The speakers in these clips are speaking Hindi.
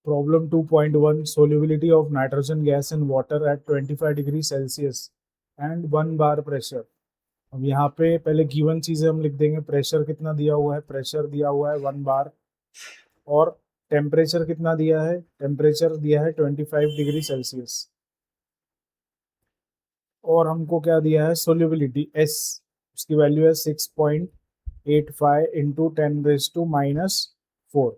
Problem 2.1 solubility of nitrogen gas in water at 25 degree Celsius and 1 bar pressure. अब यहाँ पे पहले गिवन चीज़ें हम लिख देंगे। प्रेशर कितना दिया हुआ है, प्रेशर दिया हुआ है 1 बार, और टेम्परेचर कितना दिया है, टेम्परेचर दिया है 25 डिग्री सेल्सियस, और हमको क्या दिया है, सोल्यूबिलिटी एस, उसकी वैल्यू है 6.85 इंटू 10⁻⁻⁴।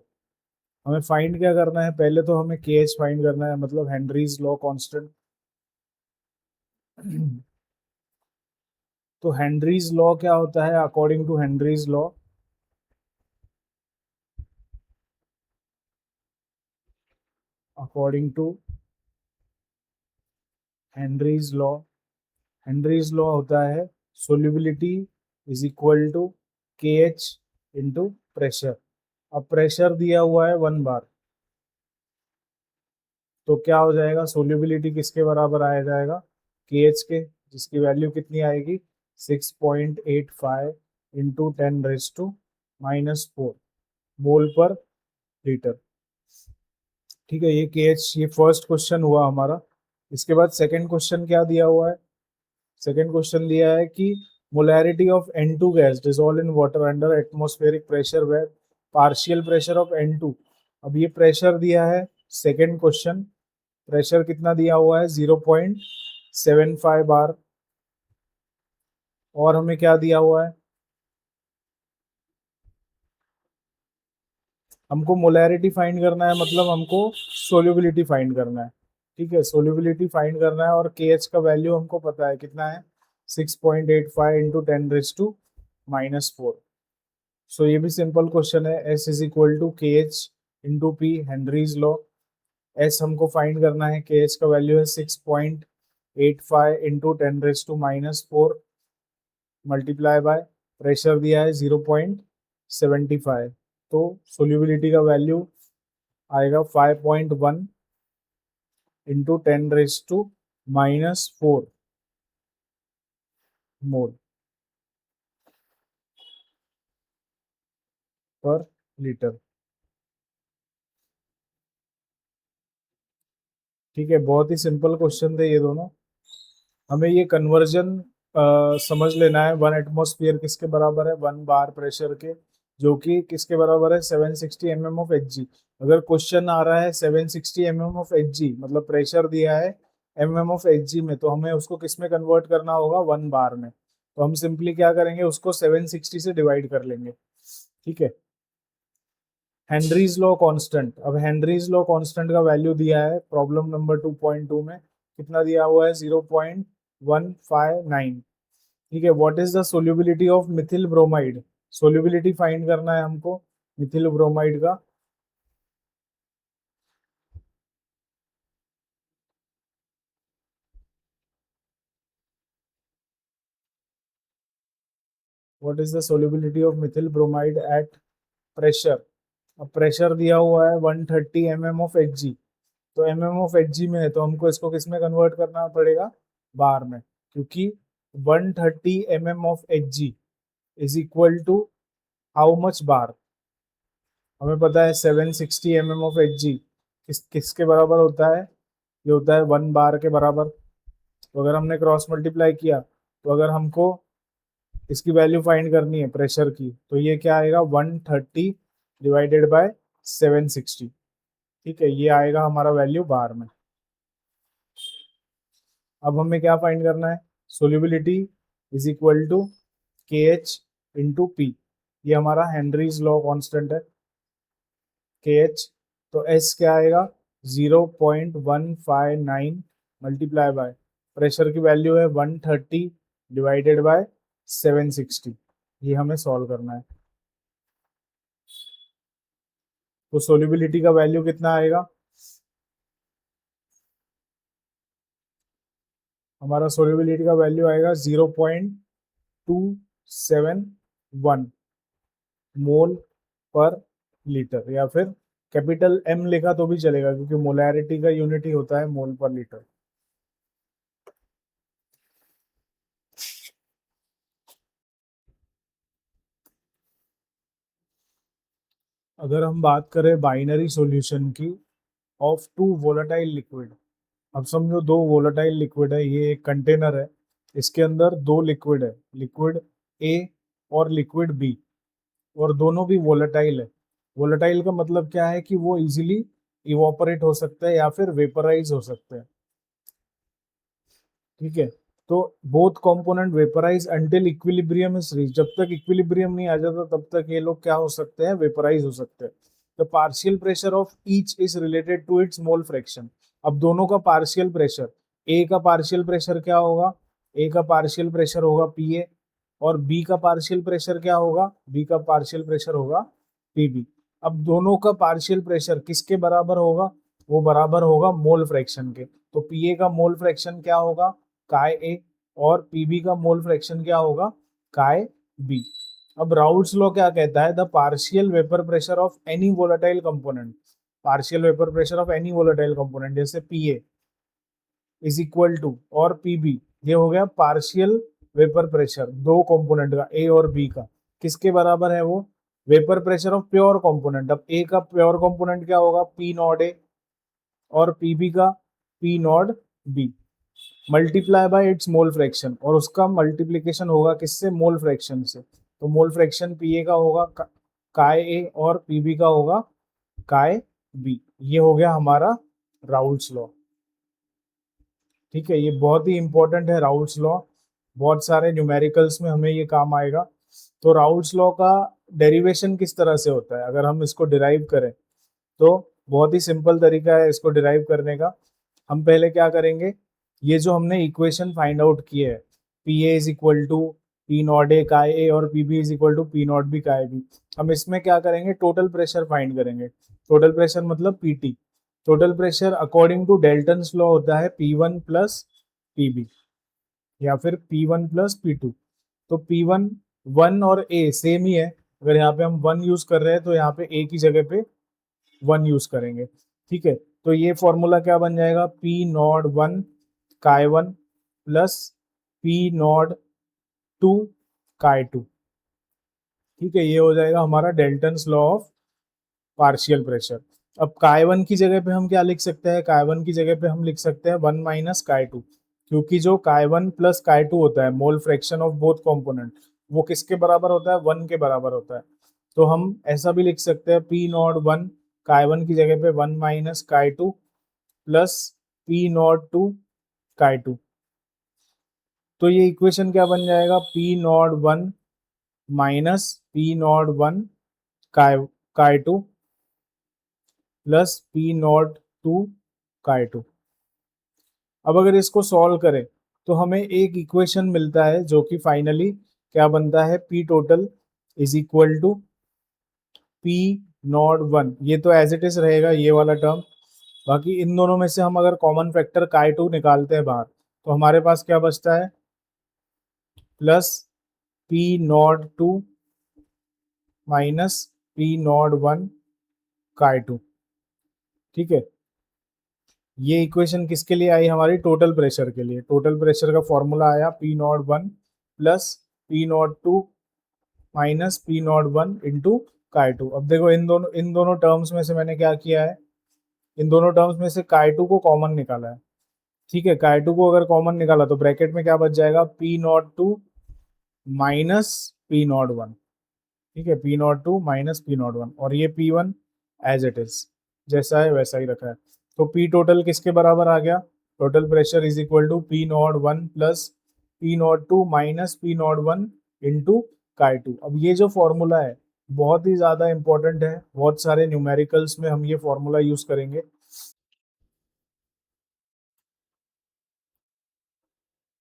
हमें फाइंड क्या करना है, पहले तो हमें के एच फाइंड करना है, मतलब हेनरीज लॉ कांस्टेंट। तो हेनरीज लॉ क्या होता है, according to Henry's law, according to Henry's law, Henry's law होता है solubility is equal to K H into pressure. अब प्रेशर दिया हुआ है 1 बार, तो क्या हो जाएगा, सोल्यूबिलिटी किसके बराबर आया जाएगा, के एच के, जिसकी वैल्यू कितनी आएगी 6.85 इंटू 10⁻⁻⁴ मोल पर लीटर। ठीक है, ये के एच, ये फर्स्ट क्वेश्चन हुआ हमारा। इसके बाद सेकंड क्वेश्चन क्या दिया हुआ है, सेकंड क्वेश्चन दिया है कि molarity of N2 gas dissolve in water under atmospheric pressure where partial pressure of N2। अब ये प्रेशर दिया है, सेकंड क्वेश्चन, प्रेशर कितना दिया हुआ है 0.75 बार, और हमें क्या दिया हुआ है, हमको मोलैरिटी फाइंड करना है, मतलब हमको सोल्यूबिलिटी फाइंड करना है। ठीक है, सोल्यूबिलिटी फाइंड करना है, और के एच का वैल्यू हमको पता है कितना है, 6.85 इंटू 10⁻⁻⁴। सो ये भी सिंपल क्वेश्चन है, S is equal to K H into P, Henry's law. S हमको फाइंड करना है, के एच का वैल्यू है 6.85 इंटू 10⁻⁻⁴ मल्टीप्लाई बाय प्रेशर दिया है 0.75, तो सोल्यूबिलिटी का वैल्यू आएगा 5.1 इंटू 10⁻⁻⁴ मोल पर लीटर। ठीक है, बहुत ही सिंपल क्वेश्चन थे ये दोनों। हमें ये कन्वर्जन समझ लेना है, 1 एटमॉस्फेयर किसके बराबर है, 1 बार प्रेशर के, जो कि किसके बराबर है 760 mm ऑफ Hg। अगर क्वेश्चन आ रहा है 760 mm ऑफ Hg, मतलब प्रेशर दिया है mm ऑफ Hg में, तो हमें उसको किस में कन्वर्ट करना होगा, 1 बार में। तो हम सिंपली क्या करेंगे, उसको 760 से डिवाइड कर लेंगे। ठीक है, हेनरीज लॉ कांस्टेंट, अब हेनरीज लॉ कांस्टेंट का वैल्यू दिया है प्रॉब्लम नंबर 2.2 में, कितना दिया हुआ है 0.159। ठीक है, what is the solubility of Mithil bromide, solubility find करना है हमको मिथिल ब्रोमाइड का। What is the solubility of Mithil bromide at pressure. अब प्रेशर दिया हुआ है 130 ऑफ Hg, तो ऑफ Hg में है, तो हमको इसको किस में कन्वर्ट करना पड़ेगा, बार में, क्योंकि 130 of Hg is equal to how much bar. हमें पता है 760 ऑफ Hg किसके बराबर होता है, ये होता है 1 बार के बराबर। तो अगर हमने क्रॉस मल्टीप्लाई किया, तो अगर हमको इसकी वैल्यू फाइंड करनी है प्रेशर की, तो ये क्या आएगा 130 डिवाइडेड बाय 760। ठीक है, ये आएगा हमारा वैल्यू बार में। अब हमें क्या फाइंड करना है, solubility is equal to K H into P, ये हमारा हेनरीज लॉ कांस्टेंट है, के एच। तो एस क्या आएगा 0.159 मल्टीप्लाई बाय प्रेशर की वैल्यू है 130 डिवाइडेड बाय 760, ये हमें सॉल्व करना है। तो सोल्यूबिलिटी का वैल्यू कितना आएगा, हमारा सोल्यूबिलिटी का वैल्यू आएगा 0.271 मोल पर लीटर, या फिर कैपिटल एम लिखा तो भी चलेगा, क्योंकि मोलैरिटी का यूनिट ही होता है मोल पर लीटर। अगर हम बात करें बाइनरी सॉल्यूशन की, ऑफ टू वोलेटाइल लिक्विड। अब समझो दो वोलेटाइल लिक्विड है, ये एक कंटेनर है, इसके अंदर दो लिक्विड है, लिक्विड ए और लिक्विड बी, और दोनों भी वोलेटाइल है। वोलेटाइल का मतलब क्या है कि वो इजीली इवोपरेट हो सकता है या फिर वेपराइज हो सकते हैं। ठीक है, तो both component vaporise until equilibrium is reach. जब तक इक्विलिब्रियम नहीं आ जाता तब तक ये लोग क्या हो सकते हैं, वेपराइज हो सकते हैं। The partial pressure of each is related to its mole fraction. अब दोनों का पार्शियल प्रेशर, ए का पार्शियल प्रेशर क्या होगा, ए का पार्शियल प्रेशर होगा पी ए, और बी का पार्शियल प्रेशर क्या होगा, बी का पार्शियल प्रेशर होगा पी बी। अब दोनों का पार्शियल प्रेशर किसके बराबर होगा, वो बराबर होगा मोल फ्रैक्शन के। तो पी ए का मोल फ्रैक्शन क्या होगा, काय ए, और पीबी का मोल फ्रैक्शन क्या होगा, काय बी। अब राउल्ट्स लॉ क्या कहता है, the partial vapour pressure of any volatile component, partial vapour pressure of any volatile component जैसे P A is equal to, और पीबी ये हो गया पार्शियल वेपर प्रेशर दो कंपोनेंट का ए और बी का, किसके बराबर है वो, vapour pressure of pure component. अब ए का प्योर कंपोनेंट क्या होगा, पी नॉट ए, और पीबी का P naught B, multiply by it's mole fraction, और उसका मल्टीप्लीकेशन होगा किससे, मोल फ्रैक्शन से। तो मोल फ्रैक्शन पी ए का होगा काय ए, और पीबी का होगा काय बी। ये हो गया हमारा राउल्ट्स लॉ। ठीक है, ये बहुत ही इंपॉर्टेंट है राउल्ट्स लॉ, बहुत सारे न्यूमेरिकल्स में हमें ये काम आएगा। तो राउल्ट्स लॉ का डेरिवेशन किस तरह से होता है, अगर हम इसको डिराइव करें तो बहुत ही सिंपल तरीका है इसको डिराइव करने का। हम पहले क्या करेंगे, ये जो हमने इक्वेशन फाइंड आउट की है, P A is equal to P naught A chi A, और P B is equal to P naught B chi B, हम इसमें क्या करेंगे, टोटल प्रेशर फाइंड करेंगे। टोटल प्रेशर मतलब PT. Total pressure according to Dalton's law होता है P one plus P B, या फिर P one plus P two. तो पी वन, वन और ए सेम ही है, अगर यहाँ पे हम वन यूज कर रहे हैं तो यहाँ पे ए की जगह पे वन यूज करेंगे। ठीक है, तो ये फॉर्मूला क्या बन जाएगा, P naught one chi one plus P naught two chi two. ठीक है, ये हो जाएगा हमारा Dalton's law of partial pressure. अब काय वन की जगह पे हम क्या लिख सकते हैं, काय वन की जगह पे हम लिख सकते हैं वन माइनस काय टू, क्योंकि जो काय वन प्लस काय टू होता है mole fraction of both component, वो किसके बराबर होता है, वन के बराबर होता है। तो हम ऐसा भी लिख सकते हैं P naught one chi one की जगह पे one minus chi two plus P naught two chi two. तो ये इक्वेशन क्या बन जाएगा, P naught one minus P naught one chi chi two plus P naught two chi two. अब अगर इसको सॉल्व करें तो हमें एक इक्वेशन मिलता है जो कि फाइनली क्या बनता है, P total is equal to P naught one, ये तो एज इट इज रहेगा ये वाला टर्म। बाकी इन दोनों में से हम अगर कॉमन फैक्टर काय टू निकालते हैं बाहर, तो हमारे पास क्या बचता है, plus P naught two minus P naught one chi two. ठीक है, ये इक्वेशन किसके लिए आई, हमारी टोटल प्रेशर के लिए। टोटल प्रेशर का फॉर्मूला आया P naught one plus P naught two minus P naught one into chi two. अब देखो इन दोनों टर्म्स में से मैंने क्या किया है, इन दोनों टर्म्स में से काय टू को कॉमन निकाला है। ठीक है, काय टू को अगर कॉमन निकाला तो ब्रैकेट में क्या बच जाएगा, P naught two minus P naught one. ठीक है, P naught two minus P naught one, और ये P one as it is जैसा है वैसा ही रखा है। तो पी टोटल किसके बराबर आ गया, total pressure is equal to P naught one plus P naught two minus P naught one into chi two. अब ये जो फॉर्मूला है बहुत ही ज्यादा इंपॉर्टेंट है, बहुत सारे न्यूमेरिकल्स में हम ये फॉर्मूला यूज करेंगे।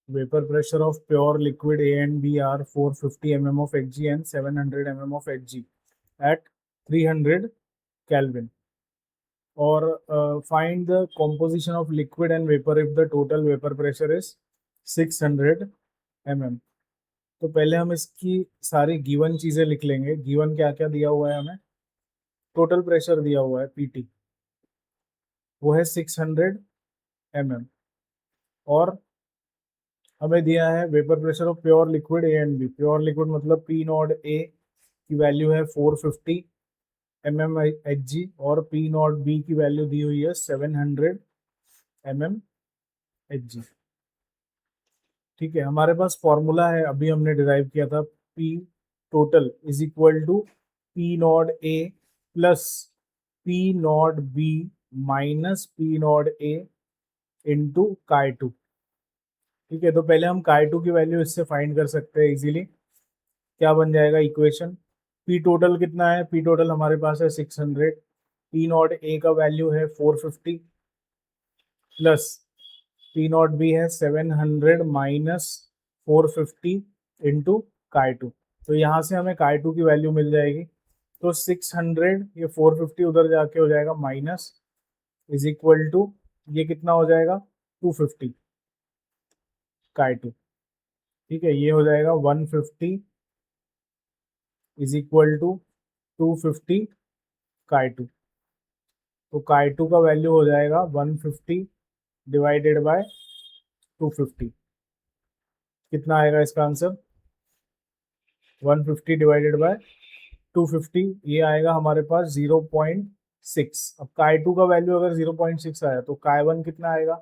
Vapor pressure of pure liquid A and B are 450 mm of Hg and 700 mm of Hg at 300 Kelvin. Or find the composition of liquid and vapor if the total vapor pressure is 600 mm. तो पहले हम इसकी सारी गिवन चीजें लिख लेंगे। गिवन क्या क्या दिया हुआ है हमें, टोटल प्रेशर दिया हुआ है पीटी, वो है 600 mm, और हमें दिया है vapour pressure of pure liquid A and B. Pure liquid मतलब पी नॉट ए की वैल्यू है 450 mmHg और P नॉट B की वैल्यू दी हुई है 700 mmHg। ठीक है, हमारे पास फॉर्मूला है, अभी हमने डिराइव किया था, P total is equal to P naught A plus P naught B minus P naught A into Chi2। ठीक है, तो पहले हम Chi2 की वैल्यू इससे फाइंड कर सकते हैं इजीली। क्या बन जाएगा इक्वेशन? P टोटल कितना है? P टोटल हमारे पास है 600, P नॉट A का वैल्यू है 450 प्लस P नॉट B है 700 माइनस 450 इंटू Chi2। तो यहाँ से हमें Chi2 की वैल्यू मिल जाएगी। तो 600, ये 450 उधर जाके हो जाएगा माइनस, इज इक्वल टू ये कितना हो जाएगा 250 Chi2। ठीक है, ये हो जाएगा 150 इज इक्वल टू 250 Chi2। तो Chi2 का वैल्यू हो जाएगा 150 डिवाइडेड बाय 250। कितना आएगा इसका आंसर? 150 डिवाइडेड बाय 250, ये आएगा हमारे पास 0.6। अब Chi2 का वैल्यू अगर 0.6 आया तो Chi1 कितना आएगा?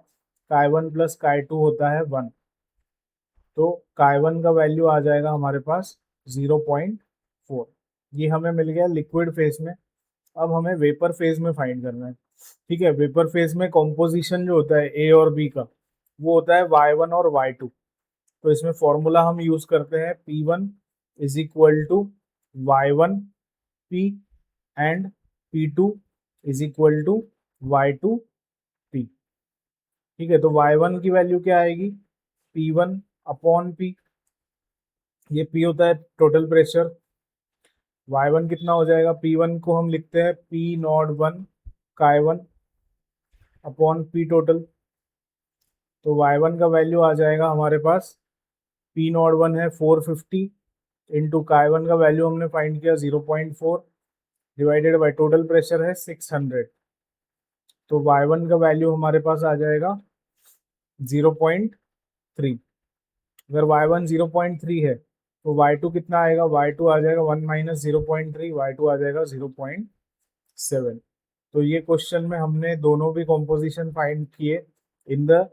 Chi1 प्लस Chi2 होता है 1, तो Chi1 का वैल्यू आ जाएगा हमारे पास 0.4। ये हमें मिल गया लिक्विड फेज में। अब हमें वेपर फेज में फाइंड करना है। ठीक है, वेपर फेज में कॉम्पोजिशन जो होता है ए और बी का, वो होता है y1 और y2। तो इसमें फॉर्मूला हम यूज करते हैं P1 is equal to y1 P and P2 is equal to y2 P। ठीक है, तो y1 की वैल्यू क्या आएगी? P1 अपॉन P, ये P होता है टोटल प्रेशर। y1 कितना हो जाएगा? P1 को हम लिखते हैं P naught 1 Chi1 upon P total. तो y1 का वैल्यू आ जाएगा हमारे पास, P नॉट 1 है 450 इंटू Chi1 का वैल्यू हमने फाइंड किया 0.4 डिवाइडेड बाय टोटल प्रेशर है 600। तो y1 का वैल्यू हमारे पास आ जाएगा 0.3। अगर y1 0.3 है तो y2 कितना आएगा? y2 आ जाएगा 1 माइनस 0.3, y2 आ जाएगा 0.7। तो ये क्वेश्चन में हमने दोनों भी कॉम्पोजिशन फाइंड किए in the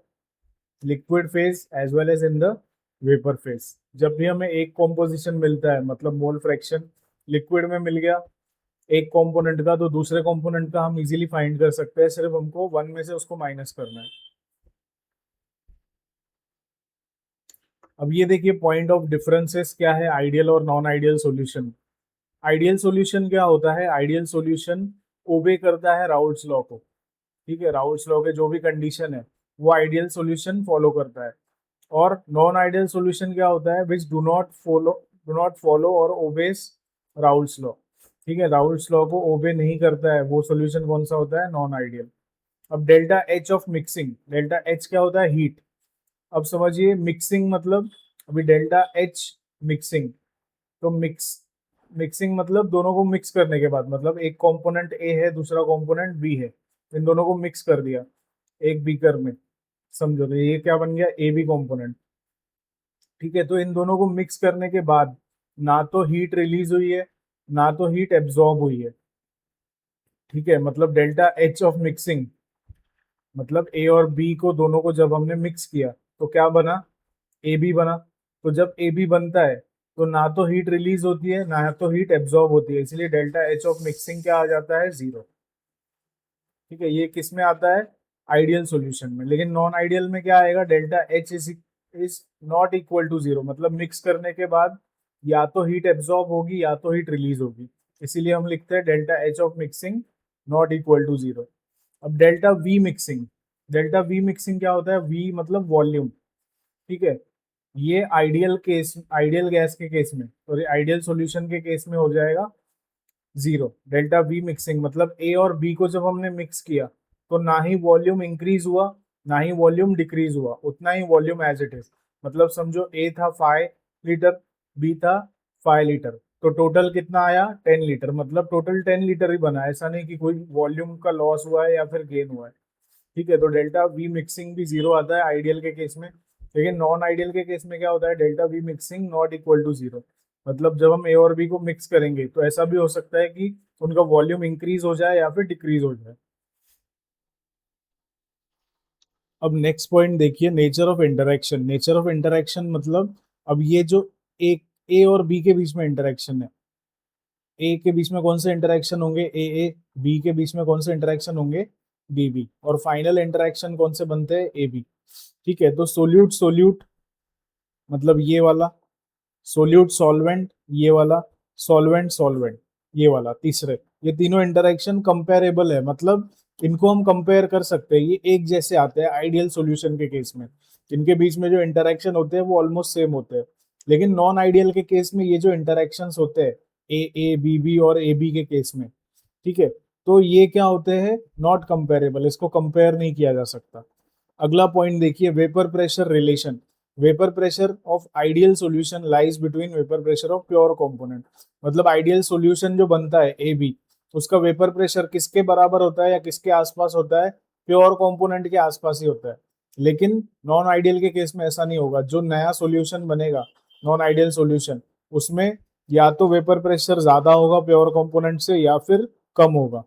liquid phase as well as in the vapour phase. जब भी हमें एक कॉम्पोजिशन मिलता है, मतलब मोल फ्रैक्शन लिक्विड में मिल गया एक कंपोनेंट का, तो दूसरे कंपोनेंट का हम इजीली फाइंड कर सकते हैं, सिर्फ हमको वन में से उसको माइनस करना है। अब ये देखिए पॉइंट ऑफ डिफरेंसेस क्या है आइडियल और non ideal solution. Ideal solution क्या होता है? आइडियल सॉल्यूशन ओबे करता है राउल्ट्स लॉ को। ठीक है, राउल्ट्स लॉ के जो भी कंडीशन है वो आइडियल सॉल्यूशन फॉलो करता है। और नॉन आइडियल सॉल्यूशन क्या होता है? विच डू नॉट फॉलो और ओबेस राउल्ट्स लॉ। ठीक है, राउल्ट्स लॉ को ओबे नहीं करता है, वो सॉल्यूशन कौन सा होता है? Non ideal. अब delta H of mixing, delta H क्या होता है? हीट। अब समझिए मिक्सिंग मतलब, अभी डेल्टा एच मिक्सिंग, तो मिक्सिंग मतलब दोनों को मिक्स करने के बाद, मतलब एक कंपोनेंट ए है दूसरा कंपोनेंट बी है, इन दोनों को मिक्स कर दिया एक बीकर में, समझो, तो ये क्या बन गया? A B component. ठीक है, तो इन दोनों को मिक्स करने के बाद ना तो हीट रिलीज हुई है ना तो हीट एब्जॉर्ब हुई है। ठीक है, मतलब डेल्टा एच ऑफ मिक्सिंग मतलब ए और बी को दोनों को जब हमने मिक्स किया तो क्या बना? ए बी बना। तो जब ए बी बनता है तो ना तो हीट रिलीज होती है ना तो हीट एब्जॉर्ब होती है, इसलिए डेल्टा एच ऑफ मिक्सिंग क्या आ जाता है? 0। ठीक है, ये किस में आता है? आइडियल सॉल्यूशन में। लेकिन नॉन आइडियल में क्या आएगा? Delta H is not equal to 0, मतलब मिक्स करने के बाद या तो हीट एब्जॉर्ब होगी या तो हीट रिलीज होगी, इसीलिए हम लिखते हैं delta H of mixing not equal to 0। अब delta V mixing, delta V mixing क्या होता है? वी मतलब वॉल्यूम। ठीक है, ये आइडियल गैस के केस में और आइडियल सॉल्यूशन के केस में हो जाएगा 0। डेल्टा वी मिक्सिंग मतलब ए और बी को जब हमने मिक्स किया तो ना ही वॉल्यूम इंक्रीज हुआ ना ही वॉल्यूम डिक्रीज हुआ, उतना ही वॉल्यूम एज इट इज। मतलब समझो ए था 5 लीटर, बी था 5 लीटर, तो टोटल कितना आया? 10 लीटर, मतलब टोटल 10 लीटर ही बना, ऐसा नहीं कि कोई वॉल्यूम का लॉस हुआ है या फिर गेन हुआ है। ठीक है, तो डेल्टा वी मिक्सिंग भी 0 आता है आइडियल के केस में। लेकिन नॉन आइडियल के केस में क्या होता है? Delta V mixing not equal to 0, मतलब जब हम ए और बी को मिक्स करेंगे तो ऐसा भी हो सकता है कि उनका वॉल्यूम इंक्रीज हो जाए या फिर डिक्रीज हो जाए। अब नेक्स्ट पॉइंट देखिए, nature of interaction. Nature of interaction मतलब अब ये जो एक ए और बी के बीच में इंटरेक्शन है, ए के बीच में कौन से इंटरेक्शन होंगे, ए, बी के बीच में कौन से इंटरेक्शन होंगे, बी, और फाइनल इंटरेक्शन कौन से बनते हैं, ए बी। ठीक है, तो सोल्यूट सोल्यूट मतलब ये वाला, सोल्यूट सॉल्वेंट ये वाला, सॉल्वेंट सॉल्वेंट ये वाला, तीसरे, ये तीनों इंटरेक्शन कंपेरेबल है, मतलब इनको हम कंपेयर कर सकते हैं, ये एक जैसे आते हैं आइडियल सॉल्यूशन के केस में। इनके बीच में जो इंटरेक्शन होते हैं वो ऑलमोस्ट सेम होते हैं। लेकिन नॉन आइडियल के केस में ये जो इंटरेक्शंस होते हैं ए बी और ए बी के केस में, ठीक है, तो ये क्या होते हैं, नॉट कंपेरेबल, इसको कंपेयर नहीं किया जा सकता। अगला पॉइंट देखिए, vapour pressure relation. Vapour pressure of ideal solution lies between vapour pressure of pure component. मतलब आइडियल सॉल्यूशन जो बनता है ए बी, उसका वेपर प्रेशर किसके बराबर होता है या किसके आसपास होता है, प्योर कंपोनेंट के आसपास ही होता है। लेकिन नॉन आइडियल के केस में ऐसा नहीं होगा, जो नया सॉल्यूशन बनेगा नॉन आइडियल सॉल्यूशन, उसमें या तो वेपर प्रेशर ज्यादा होगा प्योर कंपोनेंट से या फिर कम होगा।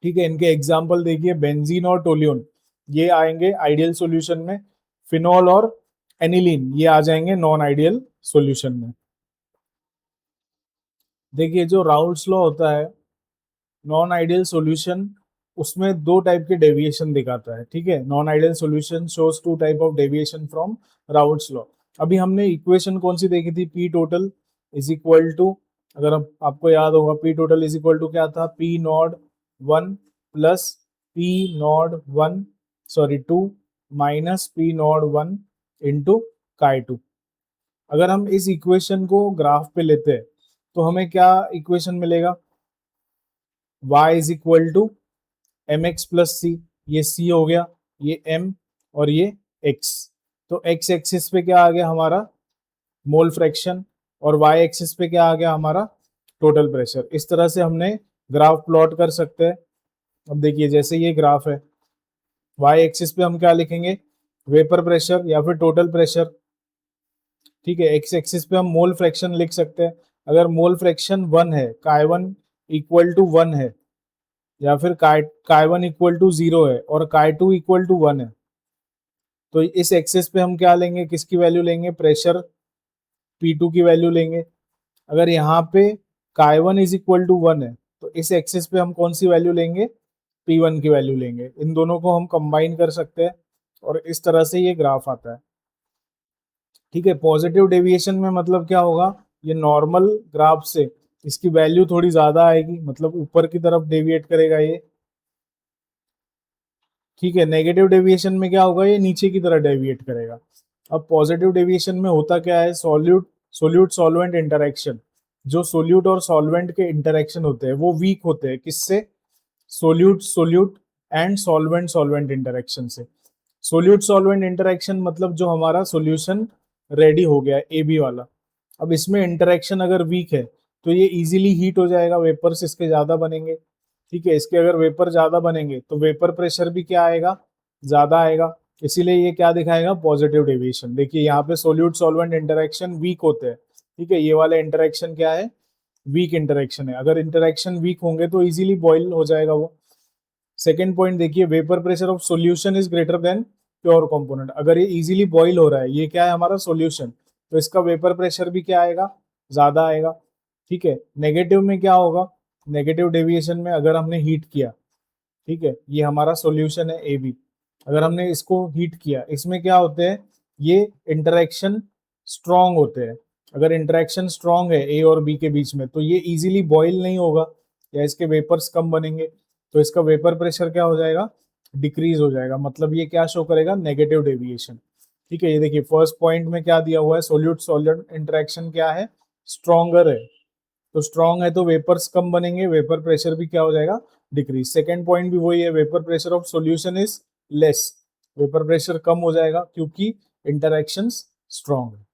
ठीक है, इनके एग्जाम्पल देखिए, बेंजीन और टोल्यून ये आएंगे आइडियल सॉल्यूशन में, फिनॉल और एनिलीन ये आ जाएंगे नॉन आइडियल सॉल्यूशन में। देखिए जो राउल्ट्स लॉ होता है नॉन आइडियल सॉल्यूशन, उसमें दो टाइप के डेविएशन दिखाता है। ठीक है, non ideal solution shows two type of deviation from Raoult's law. अभी हमने इक्वेशन कौन सी देखी थी, P total is equal to, अगर आपको याद होगा, P total is equal to क्या था, P naught 1 plus P naught 1 sorry 2 minus P naught 1 into chi 2। अगर हम इस इक्वेशन को ग्राफ पे लेते हैं तो हमें क्या इक्वेशन मिलेगा, y is equal to M X plus C, ये c हो गया, ये m और ये x। तो x एक्सिस पे क्या आ गया हमारा, मोल फ्रैक्शन, और y एक्सिस पे क्या आ गया हमारा, टोटल प्रेशर। इस तरह से हमने ग्राफ प्लॉट कर सकते हैं। अब देखिए जैसे ये ग्राफ है, y एक्सिस पे हम क्या लिखेंगे, वेपर प्रेशर या फिर टोटल प्रेशर। ठीक है, एक्स एक्सिस पे हम मोल फ्रैक्शन लिख सकते हैं। अगर मोल फ्रैक्शन 1 है, काय 1 इक्वल टू 1 है, या फिर काय 1 इक्वल टू 0 है और काय 2 इक्वल टू 1 है, तो इस एक्सिस पे हम क्या लेंगे, किसकी वैल्यू लेंगे, प्रेशर P2 की वैल्यू लेंगे। अगर यहाँ पे काय 1 इज इक्वल टू 1 है तो इस एक्सिस पे हम कौन सी वैल्यू लेंगे, P1 की वैल्यू लेंगे। इन दोनों को हम कंबाइन कर सकते हैं और इस तरह से ये ग्राफ आता है। ठीक है, पॉजिटिव डेविएशन में मतलब क्या होगा, ये नॉर्मल ग्राफ से इसकी वैल्यू थोड़ी ज्यादा आएगी, मतलब ऊपर की तरफ डेविएट करेगा ये। ठीक है, नेगेटिव डेविएशन में क्या होगा, ये नीचे की तरफ डेविएट करेगा। अब पॉजिटिव डेविएशन में होता क्या है, सोल्यूट सोल्यूट सॉल्वेंट इंटरेक्शन। जो सोल्यूट और सॉल्वेंट के इंटरेक्शन होते हैं वो वीक होते हैं, किससे, solute solute and solvent solvent interaction से। सोल्यूट सॉल्वेंट इंटरेक्शन मतलब जो हमारा सॉल्यूशन रेडी हो गया ए बी वाला, अब इसमें इंटरेक्शन अगर वीक है तो ये इजीली हीट हो जाएगा, वेपर्स इसके ज्यादा बनेंगे। ठीक है, इसके अगर वेपर ज्यादा बनेंगे तो वेपर प्रेशर भी क्या आएगा, ज्यादा आएगा। इसीलिए ये क्या दिखाएगा, पॉजिटिव डेविएशन। देखिए यहाँ पे सोल्यूट सॉल्वेंट इंटरेक्शन वीक होते हैं। ठीक है, ये वाला इंटरेक्शन क्या है, वीक इंटरेक्शन है। अगर इंटरेक्शन वीक होंगे तो इजीली बॉयल हो जाएगा वो। सेकेंड पॉइंट देखिए, vapour pressure of solution is greater than pure component. अगर ये इजीली बॉईल हो रहा है, ये क्या है हमारा सॉल्यूशन, तो इसका वेपर प्रेशर भी क्या आएगा, ज्यादा आएगा। ठीक है, नेगेटिव में क्या होगा, नेगेटिव डेविएशन में अगर हमने हीट किया, ठीक है, ये हमारा सॉल्यूशन है ए बी, अगर हमने इसको हीट किया, इसमें क्या होते हैं, ये इंटरेक्शन स्ट्रॉन्ग होते हैं। अगर इंटरेक्शन स्ट्रॉन्ग है ए और बी के बीच में तो ये इजीली बॉईल नहीं होगा या इसके वेपर्स कम बनेंगे, तो इसका वेपर प्रेशर क्या हो जाएगा, डिक्रीज हो जाएगा। मतलब ये क्या शो करेगा, नेगेटिव डेविएशन। ठीक है, ये देखिए फर्स्ट पॉइंट में क्या दिया हुआ है, सोल्यूट सॉल्वेंट इंटरेक्शन क्या है, स्ट्रॉन्गर है, तो स्ट्रॉन्ग है तो वेपर्स कम बनेंगे, वेपर प्रेशर भी क्या हो जाएगा, डिक्रीज। सेकेंड पॉइंट भी वही है, vapour pressure of solution is less, vapour pressure कम हो जाएगा क्योंकि इंटरेक्शंस स्ट्रॉन्ग है।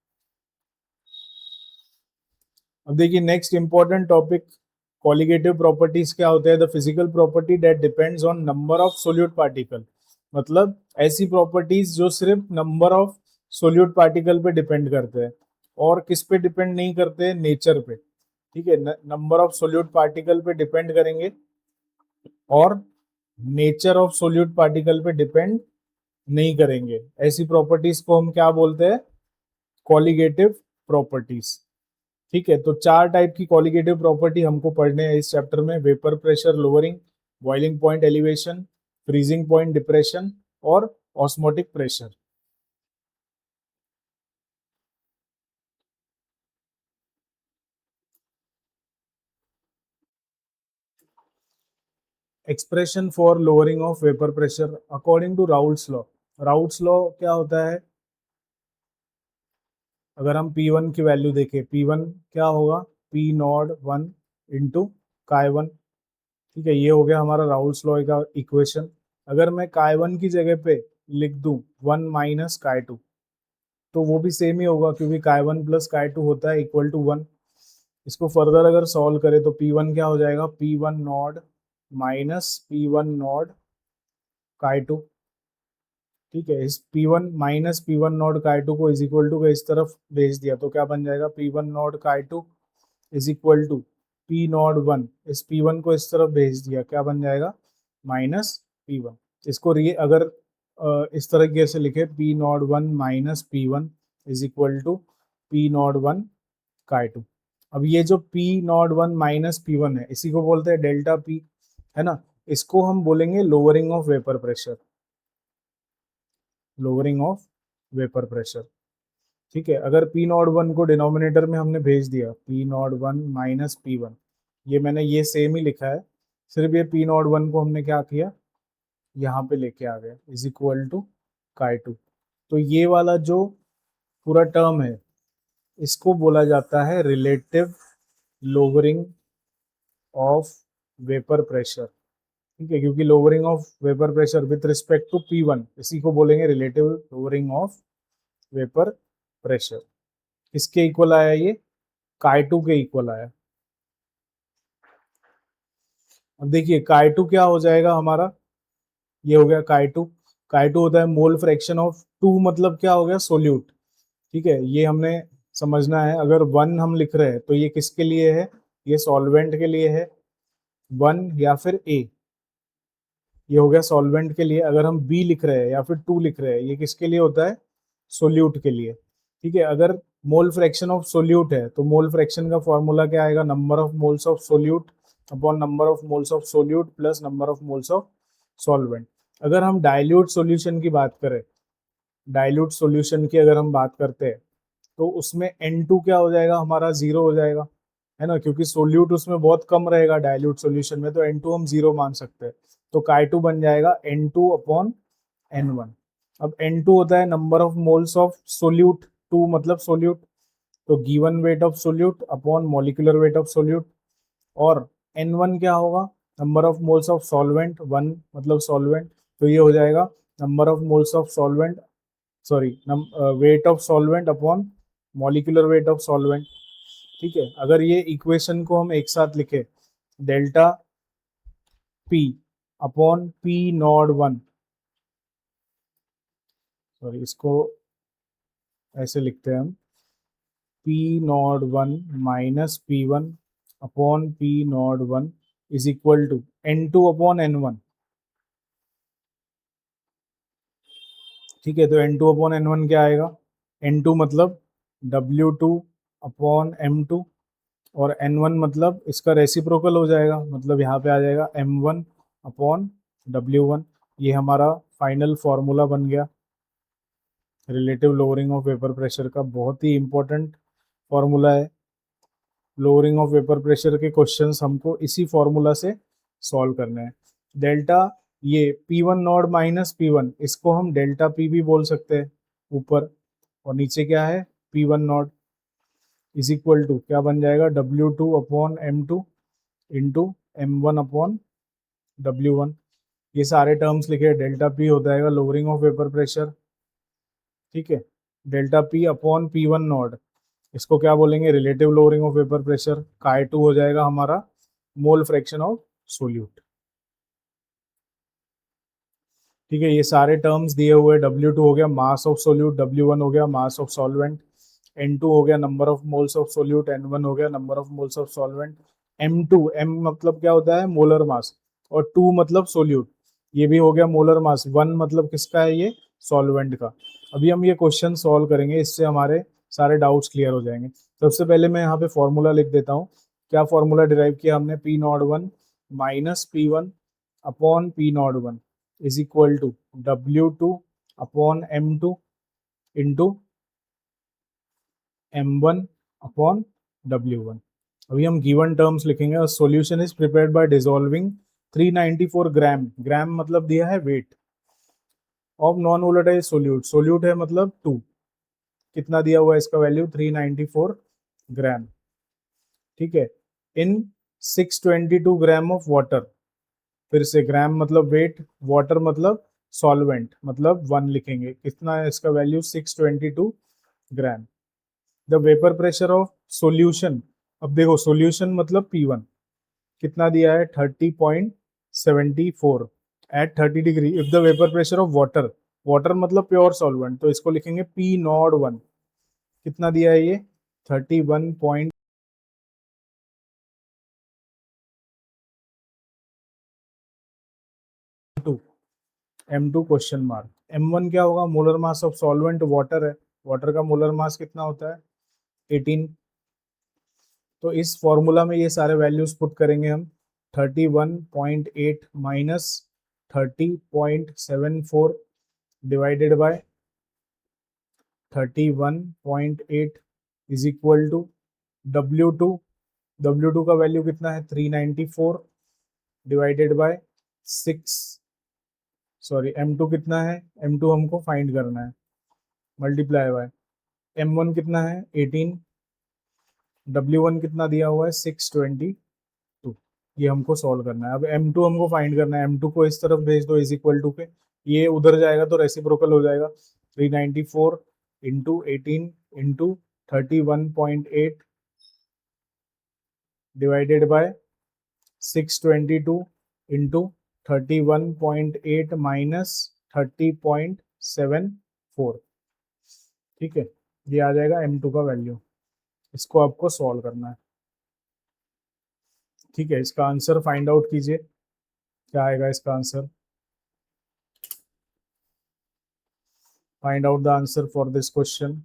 अब देखिए next important topic, colligative properties क्या होते हैं, the physical property that depends on number of solute particle. मतलब ऐसी प्रॉपर्टीज जो सिर्फ नंबर ऑफ सोल्यूट पार्टिकल पे डिपेंड करते हैं और किस पे डिपेंड नहीं करते, नेचर पे। ठीक है, नंबर ऑफ सोल्यूट पार्टिकल पे डिपेंड करेंगे और नेचर ऑफ सोल्यूट पार्टिकल पे डिपेंड नहीं करेंगे। ऐसी प्रॉपर्टीज को हम क्या बोलते हैं? Colligative properties. ठीक है, तो चार टाइप की कॉलिगेटिव प्रॉपर्टी हमको पढ़ने हैं इस चैप्टर में: vapour pressure lowering, boiling point elevation, freezing point depression और osmotic pressure. Expression for lowering of vapour pressure according to Raoult's law. Raoult's law क्या होता है? अगर हम P1 की वैल्यू देखें, P1 क्या होगा? P नॉट 1 इंटू काय 1। ठीक है, ये हो गया हमारा राउल्ट्स लॉ का इक्वेशन। अगर मैं काय 1 की जगह पे लिख दूं 1 माइनस काय 2, तो वो भी सेम ही होगा, क्योंकि काय 1 प्लस काय 2 होता है इक्वल टू 1। इसको फर्दर अगर सॉल्व करें तो P1 क्या हो जाएगा? P1 not minus P1 naught chi 2। ठीक है, इस P1 minus P1 naught chi 2 को इज इक्वल टू का इस तरफ भेज दिया तो क्या बन जाएगा? P1 naught chi 2 is equal to P naught 1। इस P1 को इस तरफ भेज दिया, क्या बन जाएगा? Minus P1। इसको अगर इस तरीके से लिखे, P naught 1 minus P1 is equal to P naught 1 chi 2। अब ये जो P नॉट 1 माइनस P1 है, इसी को बोलते हैं डेल्टा P, है ना? इसको हम बोलेंगे lowering of vapour pressure. Lowering of vapour pressure. ठीक है, अगर P नॉट 1 को डिनोमिनेटर में हमने भेज दिया, P नॉट 1 माइनस P1, ये मैंने ये सेम ही लिखा है, सिर्फ ये P नॉट 1 को हमने क्या किया, यहाँ पे लेके आ गए, इज इक्वल टू काय 2। तो ये वाला जो पूरा टर्म है, इसको बोला जाता है relative lowering of vapour pressure. ठीक है, क्योंकि lowering of vapour pressure with respect to P1, इसी को बोलेंगे relative lowering of vapour pressure. किसके इक्वल आया ये? काय 2 के इक्वल आया। अब देखिए काय 2 क्या हो जाएगा हमारा? ये हो गया काय 2। काय 2 होता है मोल फ्रैक्शन ऑफ 2, मतलब क्या हो गया? सोल्यूट। ठीक है, ये हमने समझना है। अगर 1 हम लिख रहे हैं तो ये किसके लिए है? ये सॉल्वेंट के लिए है, 1 या फिर A। ये हो गया सॉल्वेंट के लिए। अगर हम बी लिख रहे हैं या फिर 2 लिख रहे हैं, ये किसके लिए होता है? सोल्यूट के लिए। ठीक है, अगर मोल फ्रैक्शन ऑफ सोल्यूट है तो मोल फ्रैक्शन का फॉर्मूला क्या आएगा? Number of moles of solute upon number of moles of solute plus number of moles of solvent. अगर हम डाइल्यूट सॉल्यूशन की बात करें, डाइल्यूट सॉल्यूशन की अगर हम बात करते हैं, तो उसमें N2 क्या हो जाएगा हमारा? 0 हो जाएगा, है ना? क्योंकि सोल्यूट उसमें बहुत कम रहेगा डाइल्यूट सॉल्यूशन में, तो N2 हम 0 मान सकते हैं। तो काय 2 बन जाएगा N2 अपॉन N1। अब N2 होता है number of moles of solute, 2 मतलब सोल्यूट, तो given weight of solute upon molecular weight of solute. और N1 क्या होगा? Number of moles of solvent, 1 मतलब सॉल्वेंट, तो ये हो जाएगा number of moles of solvent, sorry weight of solvent upon molecular weight of solvent. ठीक है, अगर ये इक्वेशन को हम एक साथ लिखे, delta P upon P naught 1, sorry इसको ऐसे लिखते हैं हम, P naught 1 minus P1 upon P naught 1 is equal to N2 upon N1। ठीक है, तो N2 अपॉन N1 क्या आएगा? N2 मतलब W2 अपॉन M2, और N1 मतलब इसका रेसिप्रोकल हो जाएगा, मतलब यहाँ पे आ जाएगा M1 अपॉन W1। ये हमारा फाइनल फॉर्मूला बन गया relative lowering of vapour pressure का। बहुत ही इंपॉर्टेंट फॉर्मूला है। लोअरिंग ऑफ वेपर प्रेशर के क्वेश्चंस हमको इसी फॉर्मूला से सॉल्व करने हैं। डेल्टा, ये P1 नॉट माइनस P1, इसको हम डेल्टा P भी बोल सकते हैं ऊपर, और नीचे क्या है? P1 not is equal to क्या बन जाएगा? W2 upon M2 into M1 upon W1। ये सारे टर्म्स लिखे, डेल्टा P हो जाएगा लोअरिंग ऑफ वेपर प्रेशर। ठीक है, delta P upon P1 not, इसको क्या बोलेंगे? Relative lowering of vapour pressure. काय 2 हो जाएगा हमारा मोल फ्रैक्शन ऑफ सोल्यूट। ठीक है, ये सारे टर्म्स दिए हुए, W2 हो गया मास ऑफ सोल्यूट, W1 हो गया मास ऑफ सॉल्वेंट, N2 हो गया number of moles of solute, N1 हो गया number of moles of solvent. M2, M मतलब क्या होता है, मोलर मास, और 2 मतलब सोल्यूट, ये भी हो गया मोलर मास। 1 मतलब किसका है, ये सॉल्वेंट का। अभी हम ये क्वेश्चन सॉल्व करेंगे, इससे हमारे सारे डाउट्स क्लियर हो जाएंगे। सबसे पहले मैं यहाँ पे फॉर्मूला लिख देता हूँ। क्या फॉर्मूला डिराइव किया हमने, P naught one minus P one upon P naught one is equal to W2 upon M2 into M1 upon W1। अभी हम गिवन टर्म्स लिखेंगे। Solution is prepared by dissolving 394 gram, gram मतलब दिया है weight, of non volatile solute, solute है मतलब 2, कितना दिया हुआ है इसका वैल्यू 394 ग्राम, ठीक है, इन 622 ग्राम ऑफ वाटर। फिर से ग्राम मतलब वेट, वाटर मतलब सॉल्वेंट, मतलब 1 लिखेंगे, कितना है इसका value 622 gram. The vapour pressure of solution, अब देखो सॉल्यूशन मतलब P1 कितना दिया है 30.74 at 30 degree. If the vapour pressure of water, water मतलब प्योर सॉल्वेंट, तो इसको लिखेंगे P नॉट वन, कितना दिया है ये 31.2। M2 question mark. M1 क्या होगा, molar mass of solvent, water है, वाटर का मोलर मास कितना होता है 18। तो इस फॉर्मूला में ये सारे वैल्यूज पुट करेंगे हम, 31.8 minus 30.74 divided by 31.8 is equal to W2, W2 का वैल्यू कितना है 394 डिवाइडेड बाय 6, सॉरी M2 कितना है, M2 हमको फाइंड करना है, मल्टीप्लाई बाय M1 कितना है 18, W1 कितना दिया हुआ है 622, ये हमको सॉल्व करना है। अब M2 हमको फाइंड करना है, M2 को इस तरफ भेज दो इज इक्वल टू पे, ये उधर जाएगा तो रेसिप्रोकल हो जाएगा, 394 into 18 into 31.8 divided by 622 into 31.8 minus 30.74, ठीक है, ये आ जाएगा M2 का वैल्यू। इसको आपको सॉल्व करना है, ठीक है। इसका आंसर फाइंड आउट कीजिए, क्या आएगा इसका answer, find out the answer for this question.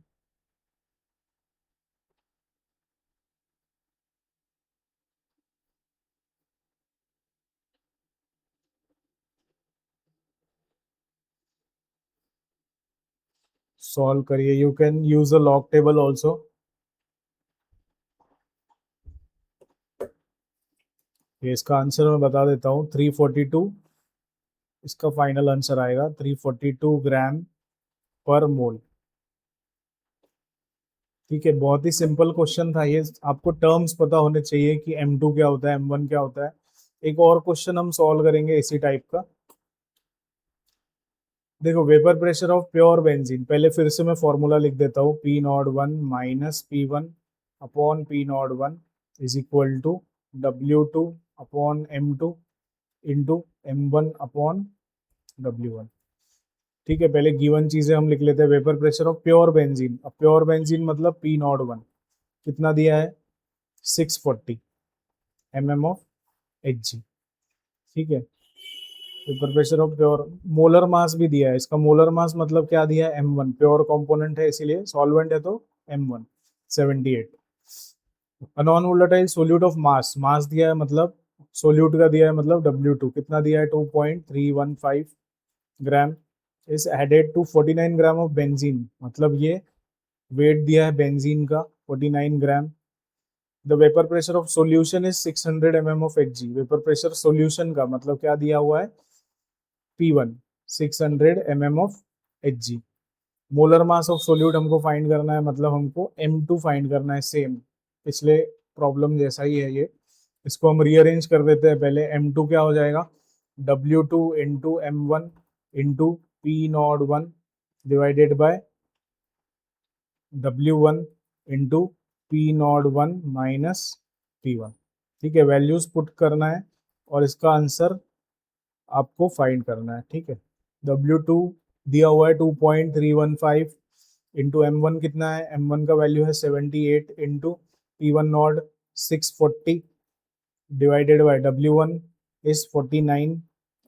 Solve करिए, you can use a log table also. ये इसका आंसर मैं बता देता हूँ, 342, इसका फाइनल आंसर आएगा 342 ग्राम पर मोल, ठीक है। बहुत ही सिंपल क्वेश्चन था ये, आपको टर्म्स पता होने चाहिए कि M2 क्या होता है, M1 क्या होता है। एक और क्वेश्चन हम सॉल्व करेंगे इसी टाइप का। देखो vapour pressure of pure benzene, पहले फिर से मैं फॉर्मूला लिख देता हूँ, P naught one minus P1 upon P naught one is equal to W2 upon M2 into M1 upon W1, ठीक है। पहले गिवन चीजें हम लिख लेते हैं, vapour pressure of pure benzene, अब प्योर बेंजीन मतलब पी नॉट वन कितना दिया है 640 mm ऑफ Hg, ठीक है। Vapour pressure of pure, molar mass भी दिया है, इसका मोलर मास मतलब क्या दिया है M1, प्योर कंपोनेंट है इसीलिए, सॉल्वेंट है तो M1 78। Non volatile solute of mass, mass दिया है मतलब सोल्यूट का दिया है मतलब W2 कितना दिया है 2.315 gram, is added to 49 gram of benzene, मतलब ये वेट दिया है बेंजीन का 49 gram. The vapour pressure of solution is 600 mm of Hg, vapour pressure solution का मतलब क्या दिया हुआ है P1 600 mm of Hg। Molar mass of solute हमको फाइंड करना है, मतलब हमको M2 फाइंड करना है, सेम पिछले प्रॉब्लम जैसा ही है ये। इसको हम रीअरेंज कर देते हैं, पहले M2 क्या हो जाएगा W2 into M1 into P naught one divided by W1 into P naught one minus P1, ठीक है। वैल्यूज पुट करना है और इसका आंसर आपको फाइंड करना है, ठीक है। W2 दिया हुआ है 2.315, इंटू M1 कितना है, M1 का वैल्यू है 78 into P1 not 640 divided by W1 is 49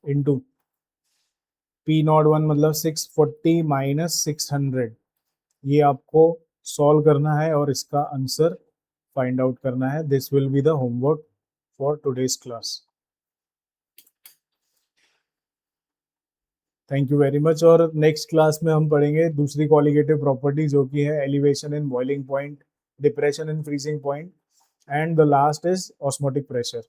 into P naught 1 मतलब 640 माइनस 600। ये आपको सॉल्व करना है और इसका आंसर फाइंड आउट करना है। This will be the homework for today's class. Thank you very much. और नेक्स्ट क्लास में हम पढ़ेंगे दूसरी कॉलिगेटिव प्रॉपर्टी जो कि है elevation in boiling point, depression in freezing point, and the last is osmotic pressure.